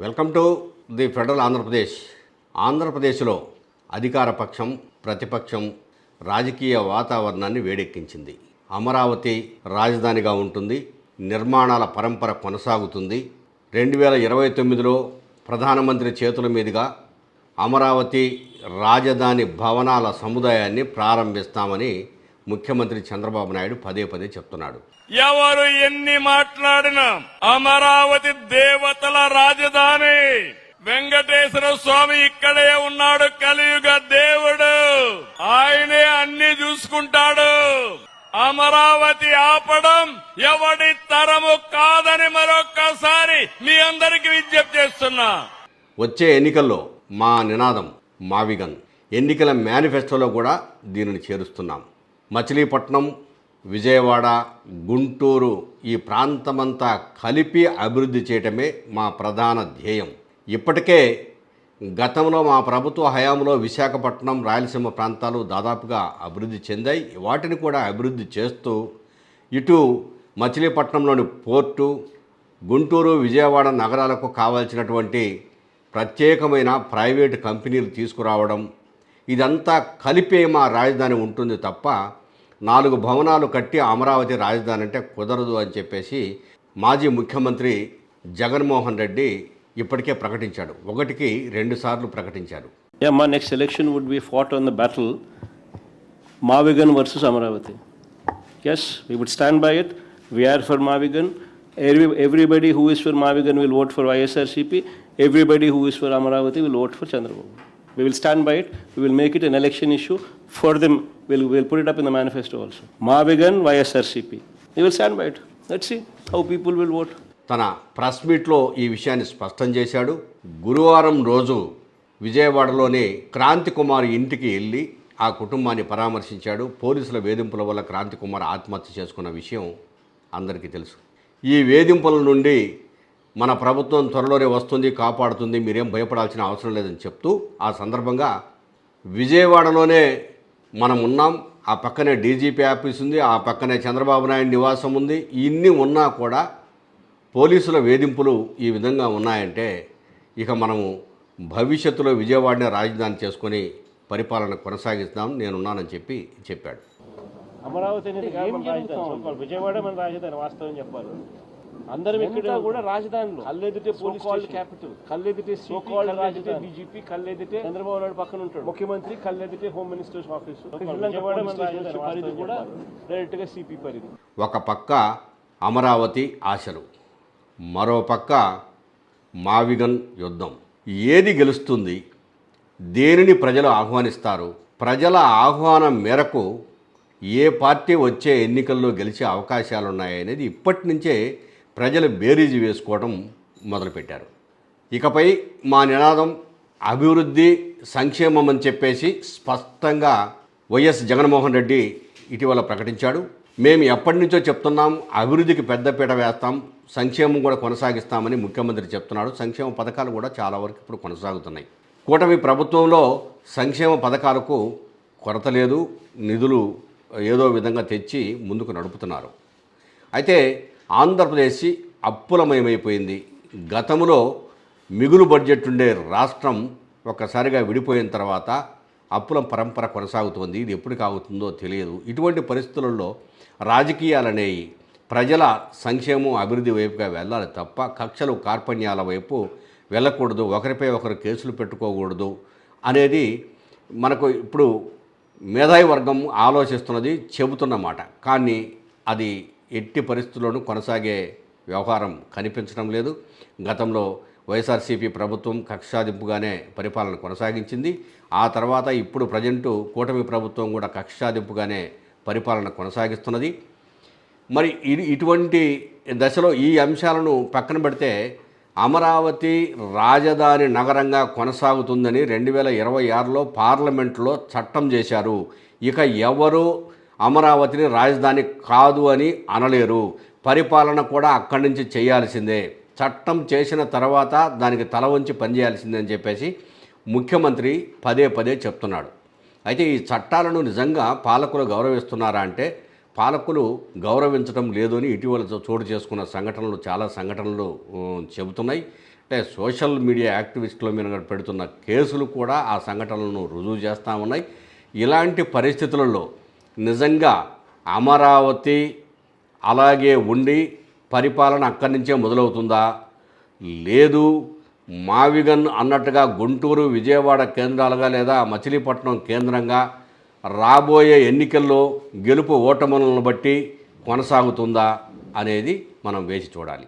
Welcome to the federal Andhra Pradesh. ఆంధ్రప్రదేశ్లో అధికార పక్షం ప్రతిపక్షం రాజకీయ వాతావరణాన్ని వేడెక్కించింది. అమరావతి రాజధానిగా ఉంటుంది, నిర్మాణాల పరంపర కొనసాగుతుంది. 2029లో ప్రధానమంత్రి చేతుల మీదుగా అమరావతి రాజధాని భవనాల సముదాయాన్ని ప్రారంభిస్తామని ముఖ్యమంత్రి చంద్రబాబు నాయుడు పదే పదే చెప్తున్నాడు. ఎవరు ఎన్ని మాట్లాడినా అమరావతి దేవతల రాజధాని. వెంకటేశ్వర స్వామి ఇక్కడే ఉన్నాడు, కలియుగ దేవుడు. ఆయనే అన్ని చూసుకుంటాడు. అమరావతి ఆపడం ఎవడి తరము కాదని మరొక్కసారి మీ అందరికి విజ్ఞప్తి చేస్తున్నా. వచ్చే ఎన్నికల్లో మా నినాదం మావిగన్. ఎన్నికల మేనిఫెస్టోలో కూడా దీనిని చేరుస్తున్నాం. మచిలీపట్నం, విజయవాడ, గుంటూరు ఈ ప్రాంతమంతా కలిపి అభివృద్ధి చేయటమే మా ప్రధాన ధ్యేయం. ఇప్పటికే గతంలో మా ప్రభుత్వ హయాంలో విశాఖపట్నం, రాయలసీమ ప్రాంతాలు దాదాపుగా అభివృద్ధి చెందాయి. వాటిని కూడా అభివృద్ధి చేస్తూ ఇటు మచిలీపట్నంలోని పోర్టు, గుంటూరు, విజయవాడ నగరాలకు కావాల్సినటువంటి ప్రత్యేకమైన ప్రైవేటు కంపెనీలు తీసుకురావడం, ఇదంతా కలిపే మా రాజధాని ఉంటుంది తప్ప 4 భవనాలు కట్టి అమరావతి రాజధాని అంటే కుదరదు అని చెప్పేసి మాజీ ముఖ్యమంత్రి జగన్మోహన్ రెడ్డి ఇప్పటికే ప్రకటించాడు. 1కి 2 సార్లు ప్రకటించాడు. మా next election would be fought on the battle Mavigan versus Amaravati. Yes, we would stand by it. We are for Mavigan. Everybody who is for Mavigan will vote for YSRCP. Everybody who is for Amaravati will vote for Chandrababu. We will stand by it. We will make it an election issue for them. We'll put it up in the manifesto also. Mavigan, YSRCP. We will stand by it. Let's see how people will vote. తన press మీట్లో ఈ విషయాన్ని స్పష్టం చేశాడు. గురువారం రోజు విజయవాడలోని క్రాంతి కుమార్ ఇంటికి వెళ్ళి ఆ కుటుంబాన్ని పరామర్శించాడు. పోలీసుల వేధింపుల వల్ల క్రాంతి కుమార్ ఆత్మహత్య చేసుకున్న విషయం అందరికీ తెలుసు. ఈ వేధింపుల నుండి మన ప్రభుత్వం త్వరలోనే వస్తుంది, కాపాడుతుంది, మీరేం భయపడాల్సిన అవసరం లేదని చెప్తూ ఆ సందర్భంగా విజయవాడలోనే మనం ఉన్నాం, ఆ పక్కనే డీజీపీ ఆఫీస్ ఉంది, ఆ పక్కనే చంద్రబాబు నాయుడు నివాసం ఉంది, ఇన్ని ఉన్నా కూడా పోలీసుల వేధింపులు ఈ విధంగా ఉన్నాయంటే ఇక మనము భవిష్యత్తులో విజయవాడనే రాజధాని చేసుకొని పరిపాలన కొనసాగిస్తాం, నేనున్నానని చెప్పాడు. అమరావతి అనేది విజయవాడ మన రాజధాని. వాస్తవం చెప్పాలి, అందరం ఇక్కడ కూడా రాజధానిలో కల్లెదిటే పోలీస్ క్యాపిటల్, కల్లెదిటే కల్లెదిటే డీజీపీ, కల్లెదిటే చంద్రబాబు నాయుడు పక్కన ఉంటాడు ముఖ్యమంత్రి, కల్లెదిటే హోమ్ మినిస్టర్స్ ఆఫీస్ పరిధి కూడా డైరెక్ట్ గా సిపి పరిధి. ఒక పక్క అమరావతి ఆశలు, మరో పక్క మావిగన్ యుద్ధం. ఏది గెలుస్తుంది, దేనిని ప్రజలు ఆహ్వానిస్తారు, ప్రజల ఆహ్వానం మేరకు ఏ పార్టీ వచ్చే ఎన్నికల్లో గెలిచే అవకాశాలు ఉన్నాయనేది ఇప్పటి నుంచే ప్రజలు బేరీజు వేసుకోవడం మొదలుపెట్టారు. ఇకపై మా నినాదం అభివృద్ధి సంక్షేమం అని చెప్పేసి స్పష్టంగా వైఎస్ జగన్మోహన్ రెడ్డి ఇటీవల ప్రకటించాడు. మేము ఎప్పటి నుంచో చెప్తున్నాం, అభివృద్ధికి పెద్దపీట వేస్తాం, సంక్షేమం కూడా కొనసాగిస్తామని ముఖ్యమంత్రి చెప్తున్నాడు. సంక్షేమ పథకాలు కూడా చాలా వరకు ఇప్పుడు కొనసాగుతున్నాయి. కూటమి ప్రభుత్వంలో సంక్షేమ పథకాలకు కొరత లేదు, నిధులు ఏదో విధంగా తెచ్చి ముందుకు నడుపుతున్నారు. అయితే ఆంధ్రప్రదేశ్ అప్పులమయమైపోయింది. గతంలో మిగులు బడ్జెట్ ఉండే రాష్ట్రం ఒక్కసారిగా విడిపోయిన తర్వాత అప్పుల పరంపర కొనసాగుతోంది. ఇది ఎప్పటికి ఆగుతుందో తెలియదు. ఇటువంటి పరిస్థితులలో రాజకీయాలనేవి ప్రజల సంక్షేమం అభివృద్ధి వైపుగా వెళ్ళాలి తప్ప కక్షలు కార్పణ్యాల వైపు వెళ్ళకూడదు, ఒకరిపై ఒకరు కేసులు పెట్టుకోకూడదు అనేది మనకు ఇప్పుడు మేధావి వర్గం ఆలోచిస్తున్నది, చెబుతున్నమాట. కానీ అది ఎట్టి పరిస్థితుల్లోనూ కొనసాగే వ్యవహారం కనిపించడం లేదు. గతంలో వైఎస్ఆర్సీపీ ప్రభుత్వం కక్షాదింపుగానే పరిపాలన కొనసాగించింది. ఆ తర్వాత ఇప్పుడు ప్రజెంటు కూటమి ప్రభుత్వం కూడా కక్షాదింపుగానే పరిపాలన కొనసాగిస్తున్నది. మరి ఇటువంటి దశలో ఈ అంశాలను పక్కన పెడితే అమరావతి రాజధాని నగరంగా కొనసాగుతుందని 2026లో పార్లమెంట్లో చట్టం చేశారు. ఇక ఎవరు అమరావతిని రాజధాని కాదు అని అనలేరు. పరిపాలన కూడా అక్కడి నుంచి చేయాల్సిందే. చట్టం చేసిన తర్వాత దానికి తల వంచి పనిచేయాల్సిందే అని చెప్పేసి ముఖ్యమంత్రి పదే పదే చెప్తున్నాడు. అయితే ఈ చట్టాలను నిజంగా పాలకులు గౌరవిస్తున్నారా అంటే పాలకులు గౌరవించడం లేదు అని ఇటీవల చోటు చేసుకున్న సంఘటనలు చాలా సంఘటనలు చెబుతున్నాయి. అంటే సోషల్ మీడియా యాక్టివిస్టుల మీద పెడుతున్న కేసులు కూడా ఆ సంఘటనలను రుజువు చేస్తూ ఉన్నాయి. ఇలాంటి పరిస్థితులలో నిజంగా అమరావతి అలాగే ఉండి పరిపాలన అక్కడి నుంచే మొదలవుతుందా, లేదు మావిగన్ అన్నట్టుగా గుంటూరు, విజయవాడ కేంద్రాలుగా లేదా మచిలీపట్నం కేంద్రంగా రాబోయే ఎన్నికల్లో గెలుపు ఓటములను బట్టి కొనసాగుతుందా అనేది మనం వేచి చూడాలి.